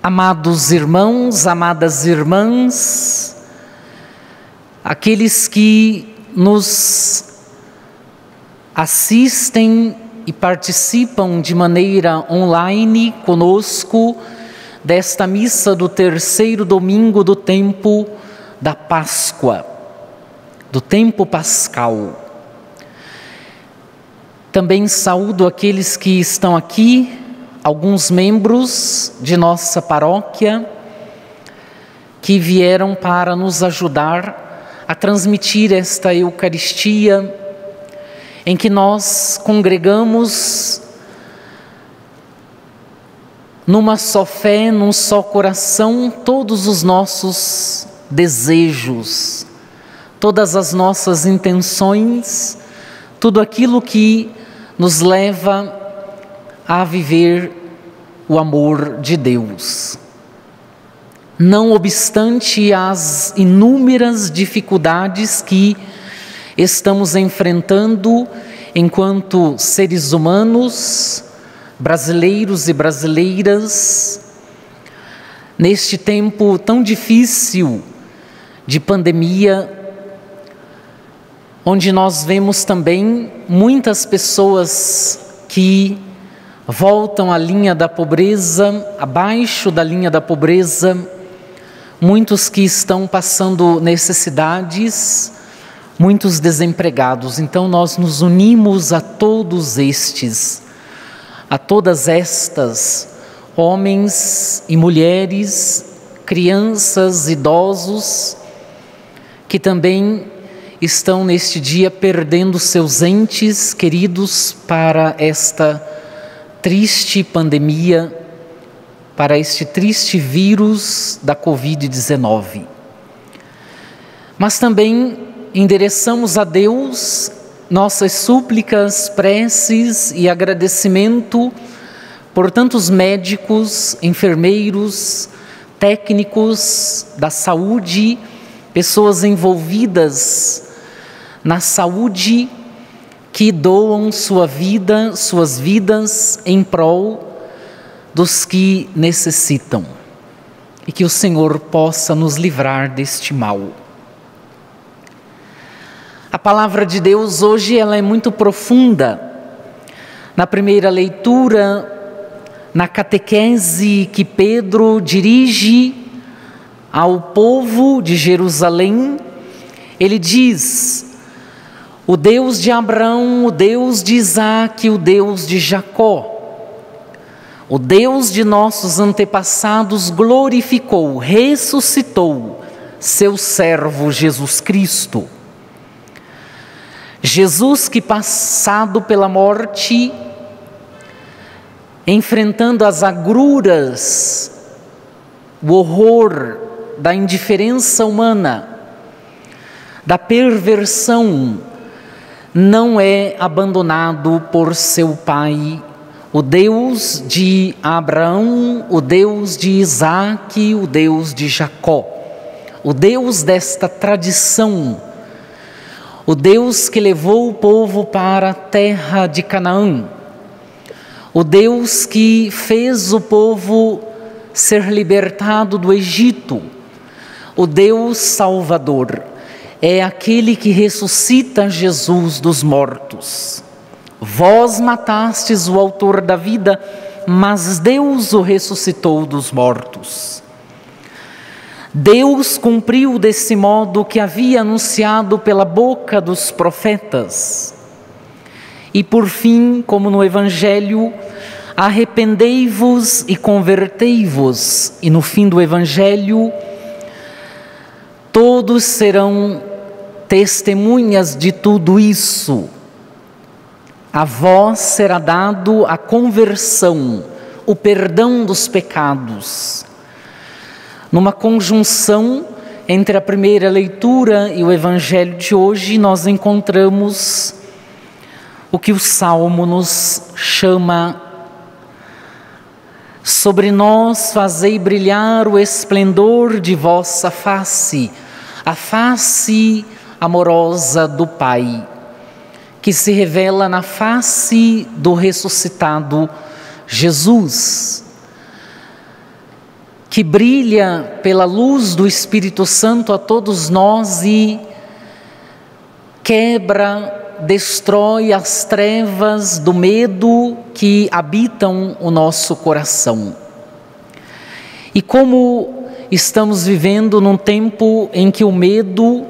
Amados irmãos, amadas irmãs, aqueles que nos assistem e participam de maneira online conosco desta missa do terceiro domingo do tempo da Páscoa, do tempo pascal. Também saúdo aqueles que estão aqui, alguns membros de nossa paróquia, que vieram para nos ajudar a transmitir esta Eucaristia, em que nós congregamos numa só fé, num só coração, todos os nossos desejos, todas as nossas intenções, tudo aquilo que nos leva a viver o amor de Deus. Não obstante as inúmeras dificuldades que estamos enfrentando enquanto seres humanos, brasileiros e brasileiras, neste tempo tão difícil de pandemia, onde nós vemos também muitas pessoas que voltam à linha da pobreza, abaixo da linha da pobreza, muitos que estão passando necessidades, muitos desempregados. Então nós nos unimos a todos estes, a todas estas, homens e mulheres, crianças, idosos, que também estão neste dia perdendo seus entes queridos para esta triste pandemia, para este triste vírus da Covid-19. Mas também endereçamos a Deus nossas súplicas, preces e agradecimento por tantos médicos, enfermeiros, técnicos da saúde, pessoas envolvidas na saúde, que doam sua vida, suas vidas em prol dos que necessitam, e que o Senhor possa nos livrar deste mal. A palavra de Deus hoje ela é muito profunda. Na primeira leitura, na catequese que Pedro dirige ao povo de Jerusalém, ele diz: o Deus de Abraão, o Deus de Isaque, o Deus de Jacó, o Deus de nossos antepassados glorificou, ressuscitou seu servo Jesus Cristo. Jesus que, passado pela morte, enfrentando as agruras, o horror da indiferença humana, da perversão, não é abandonado por seu Pai, o Deus de Abraão, o Deus de Isaque, o Deus de Jacó, o Deus desta tradição, o Deus que levou o povo para a terra de Canaã, o Deus que fez o povo ser libertado do Egito, o Deus Salvador. É aquele que ressuscita Jesus dos mortos. Vós matastes o autor da vida, mas Deus o ressuscitou dos mortos. Deus cumpriu desse modo o que havia anunciado pela boca dos profetas. E por fim, como no Evangelho, arrependei-vos e convertei-vos. E no fim do Evangelho, todos serão testemunhas de tudo isso. A vós será dado a conversão, o perdão dos pecados. Numa conjunção entre a primeira leitura e o Evangelho de hoje, nós encontramos o que o Salmo nos chama: sobre nós fazei brilhar o esplendor de vossa face, a face amorosa do Pai, que se revela na face do ressuscitado Jesus. que brilha pela luz do Espírito Santo a todos nós e quebra, destrói as trevas do medo que habitam o nosso coração. E como estamos vivendo num tempo em que o medo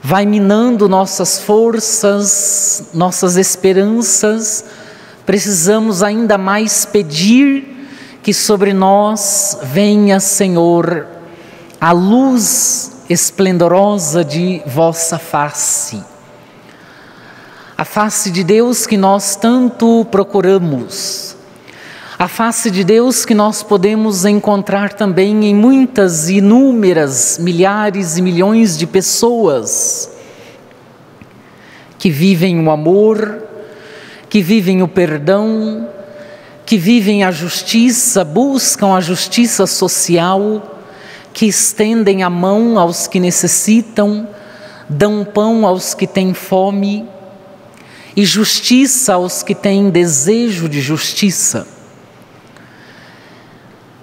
vai minando nossas forças, nossas esperanças, precisamos ainda mais pedir que sobre nós venha, Senhor, a luz esplendorosa de vossa face. A face de Deus que nós tanto procuramos. A face de Deus que nós podemos encontrar também em muitas, inúmeras, milhares e milhões de pessoas que vivem o amor, que vivem o perdão, que vivem a justiça, buscam a justiça social, que estendem a mão aos que necessitam, dão pão aos que têm fome e justiça aos que têm desejo de justiça.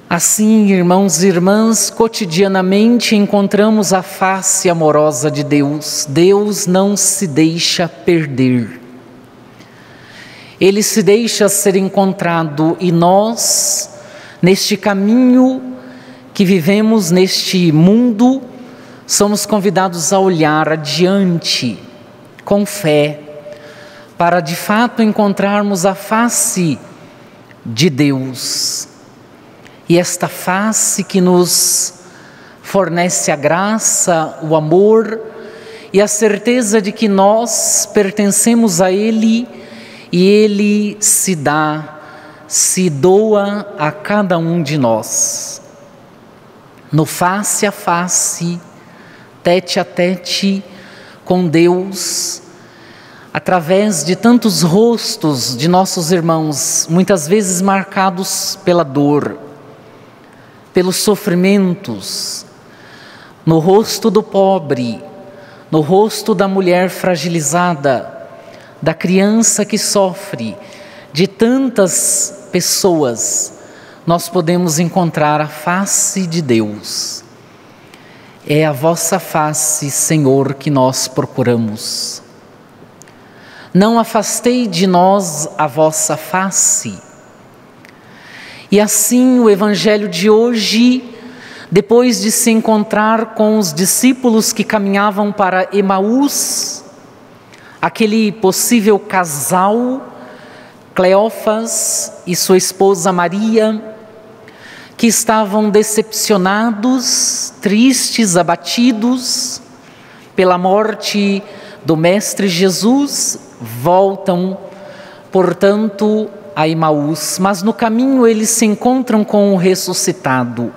Assim, irmãos e irmãs, cotidianamente encontramos a face amorosa de Deus. Deus não se deixa perder. Ele se deixa ser encontrado e nós, neste caminho que vivemos neste mundo, somos convidados a olhar adiante, com fé, para de fato encontrarmos a face de Deus. E esta face que nos fornece a graça, o amor e a certeza de que nós pertencemos a Ele e Ele se dá, se doa a cada um de nós. No face a face, tete a tete com Deus, através de tantos rostos de nossos irmãos, muitas vezes marcados pela dor, pelos sofrimentos, no rosto do pobre, no rosto da mulher fragilizada, da criança que sofre, de tantas pessoas, nós podemos encontrar a face de Deus. É a vossa face, Senhor, que nós procuramos. Não afastei de nós a vossa face. E assim o Evangelho de hoje, depois de se encontrar com os discípulos que caminhavam para Emaús, aquele possível casal, Cleófas e sua esposa Maria, que estavam decepcionados, tristes, abatidos pela morte do Mestre Jesus, voltam, portanto, a Emaús, mas no caminho eles se encontram com o ressuscitado,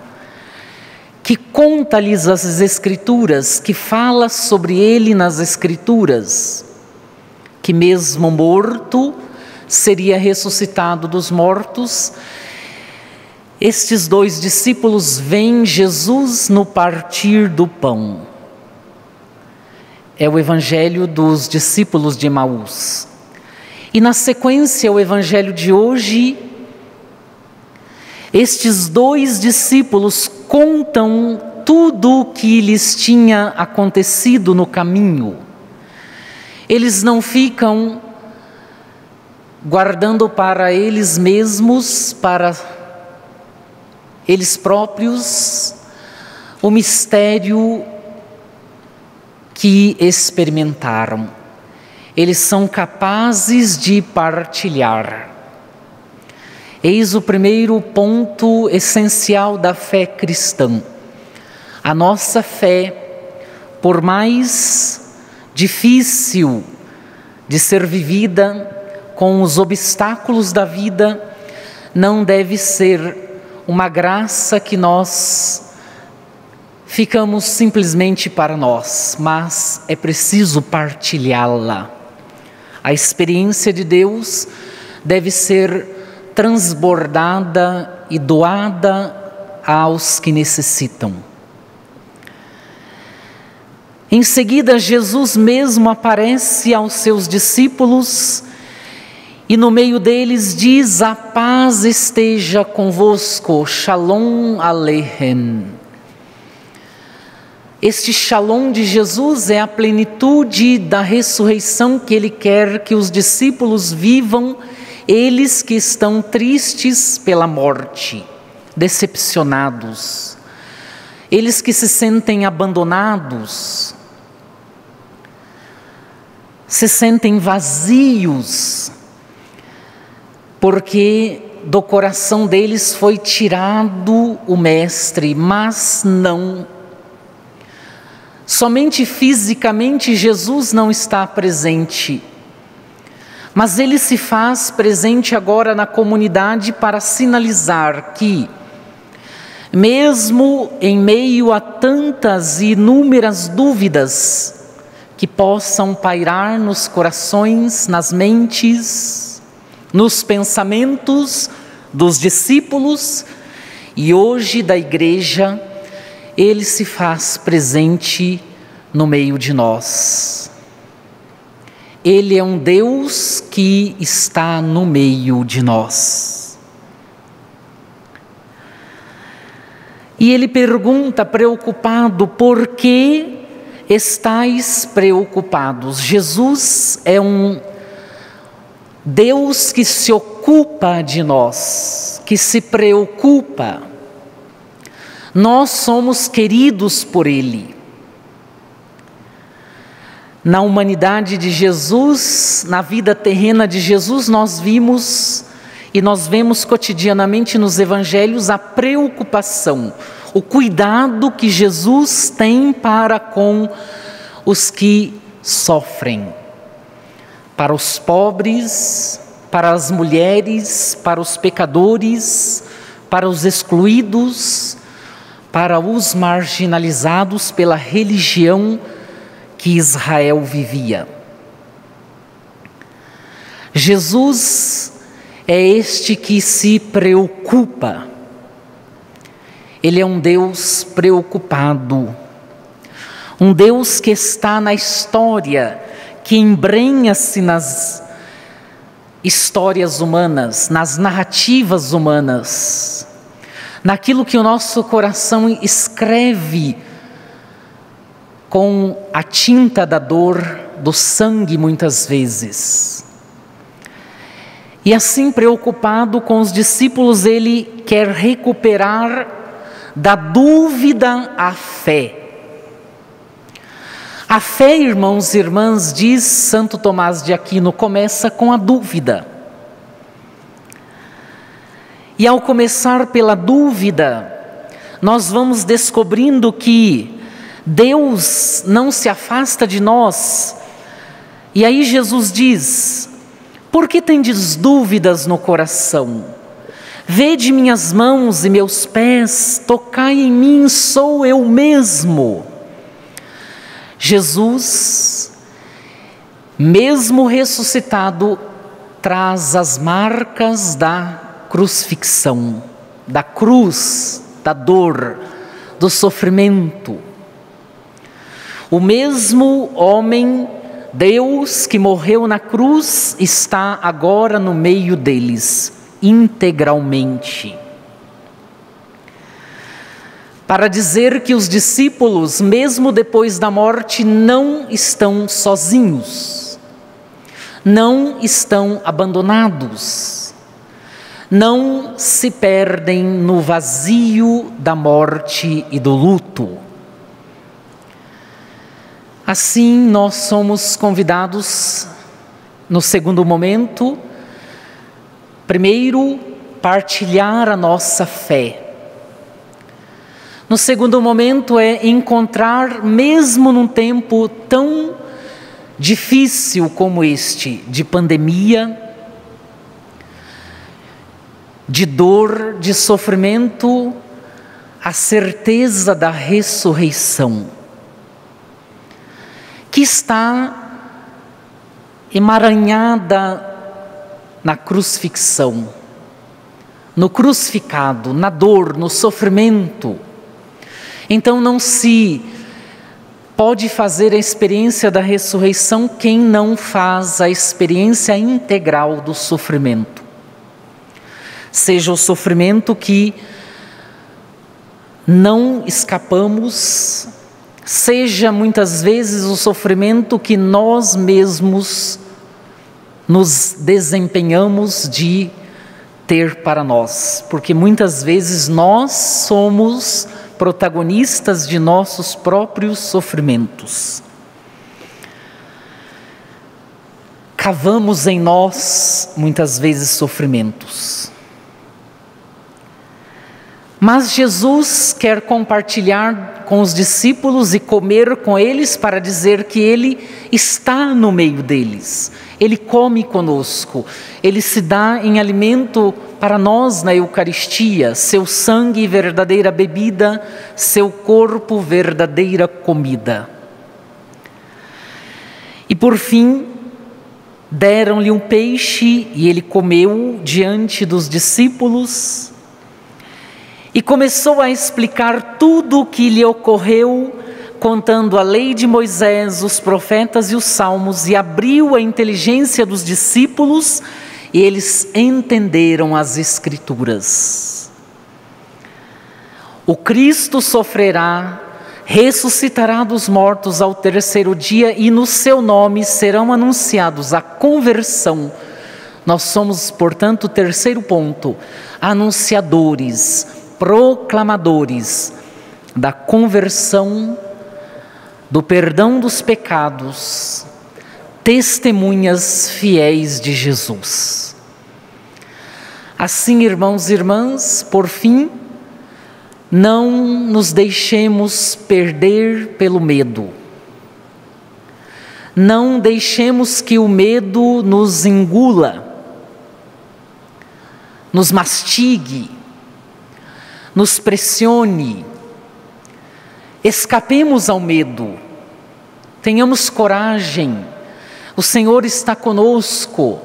que conta-lhes as Escrituras, que fala sobre ele nas Escrituras, que mesmo morto seria ressuscitado dos mortos. Estes dois discípulos veem Jesus no partir do pão. É o Evangelho dos discípulos de Emaús. E na sequência, o Evangelho de hoje, estes dois discípulos contam tudo o que lhes tinha acontecido no caminho. Eles não ficam guardando para eles mesmos, para eles próprios, o mistério que experimentaram. Eles são capazes de partilhar. Eis o primeiro ponto essencial da fé cristã. A nossa fé, por mais difícil de ser vivida, com os obstáculos da vida, não deve ser uma graça que nós ficamos simplesmente para nós, mas é preciso partilhá-la. A experiência de Deus deve ser transbordada e doada aos que necessitam. Em seguida, Jesus mesmo aparece aos seus discípulos E no meio deles diz: a paz esteja convosco, Shalom Aleichem. Este Shalom de Jesus é a plenitude da ressurreição que Ele quer que os discípulos vivam, eles que estão tristes pela morte, decepcionados, eles que se sentem abandonados, se sentem vazios, porque do coração deles foi tirado o Mestre, mas não. Somente fisicamente Jesus não está presente, mas Ele se faz presente agora na comunidade para sinalizar que, mesmo em meio a tantas e inúmeras dúvidas que possam pairar nos corações, nas mentes, nos pensamentos dos discípulos e hoje da igreja, Ele se faz presente no meio de nós. Ele é um Deus que está no meio de nós. E Ele pergunta preocupado: por que estáis preocupados? Jesus é um Deus que se ocupa de nós, que se preocupa. Nós somos queridos por Ele. Na humanidade de Jesus, na vida terrena de Jesus, nós vimos e nós vemos cotidianamente nos evangelhos a preocupação, o cuidado que Jesus tem para com os que sofrem, para os pobres, para as mulheres, para os pecadores, para os excluídos, para os marginalizados pela religião que Israel vivia. Jesus é este que se preocupa. Ele é um Deus preocupado, um Deus que está na história, que embrenha-se nas histórias humanas, nas narrativas humanas, naquilo que o nosso coração escreve com a tinta da dor, do sangue muitas vezes. E assim, preocupado com os discípulos, Ele quer recuperar da dúvida a fé. A fé, irmãos e irmãs, diz Santo Tomás de Aquino, começa com a dúvida. E ao começar pela dúvida, nós vamos descobrindo que Deus não se afasta de nós. E aí Jesus diz: por que tendes dúvidas no coração? Vede minhas mãos e meus pés, tocai em mim, sou eu mesmo. Jesus, mesmo ressuscitado, traz as marcas da crucifixão, da cruz, da dor, do sofrimento. O mesmo homem, Deus, que morreu na cruz, está agora no meio deles, integralmente. Para dizer que os discípulos, mesmo depois da morte, não estão sozinhos, não estão abandonados, não se perdem no vazio da morte e do luto. Assim, nós somos convidados, no segundo momento, primeiro, partilhar a nossa fé. No segundo momento é encontrar, mesmo num tempo tão difícil como este, de pandemia, de dor, de sofrimento, a certeza da ressurreição, que está emaranhada na crucifixão, no crucificado, na dor, no sofrimento. Então não se pode fazer a experiência da ressurreição quem não faz a experiência integral do sofrimento. Seja o sofrimento que não escapamos, seja muitas vezes o sofrimento que nós mesmos nos desempenhamos de ter para nós, porque muitas vezes nós somos protagonistas de nossos próprios sofrimentos. Cavamos em nós muitas vezes sofrimentos. Mas Jesus quer compartilhar com os discípulos e comer com eles para dizer que Ele está no meio deles. Ele come conosco, Ele se dá em alimento para nós na Eucaristia, seu sangue verdadeira bebida, seu corpo verdadeira comida. E por fim, deram-lhe um peixe e Ele comeu diante dos discípulos e começou a explicar tudo o que lhe ocorreu, contando a lei de Moisés, os profetas e os salmos, e abriu a inteligência dos discípulos, e eles entenderam as Escrituras. O Cristo sofrerá, ressuscitará dos mortos ao terceiro dia, e no seu nome serão anunciados a conversão. Nós somos, portanto, o terceiro ponto, anunciadores, proclamadores da conversão, do perdão dos pecados, testemunhas fiéis de Jesus. Assim, irmãos e irmãs, por fim, não nos deixemos perder pelo medo. Não deixemos que o medo nos engula, nos mastigue, nos pressione. Escapemos ao medo, tenhamos coragem, o Senhor está conosco.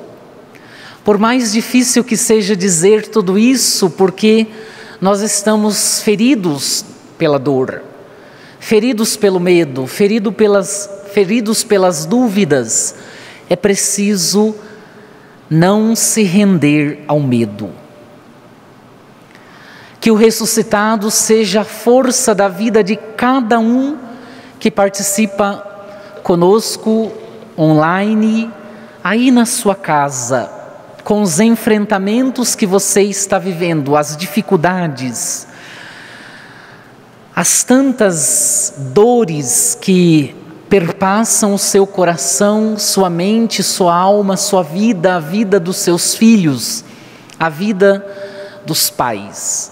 Por mais difícil que seja dizer tudo isso, porque nós estamos feridos pela dor, feridos pelo medo, feridos pelas dúvidas, é preciso não se render ao medo. Que o ressuscitado seja a força da vida de cada um que participa conosco online, aí na sua casa, com os enfrentamentos que você está vivendo, as dificuldades, as tantas dores que perpassam o seu coração, sua mente, sua alma, sua vida, a vida dos seus filhos, a vida dos pais.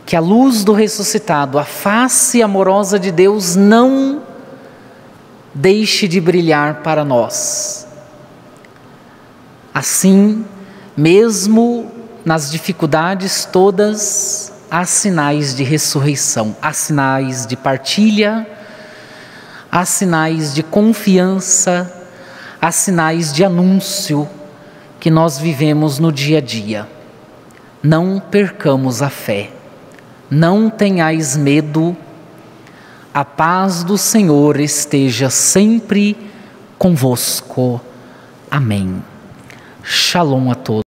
Que a luz do ressuscitado, a face amorosa de Deus, não deixe de brilhar para nós. Assim, mesmo nas dificuldades todas, há sinais de ressurreição, há sinais de partilha, há sinais de confiança, há sinais de anúncio que nós vivemos no dia a dia. Não percamos a fé. Não tenhais medo, a paz do Senhor esteja sempre convosco. Amém. Shalom a todos.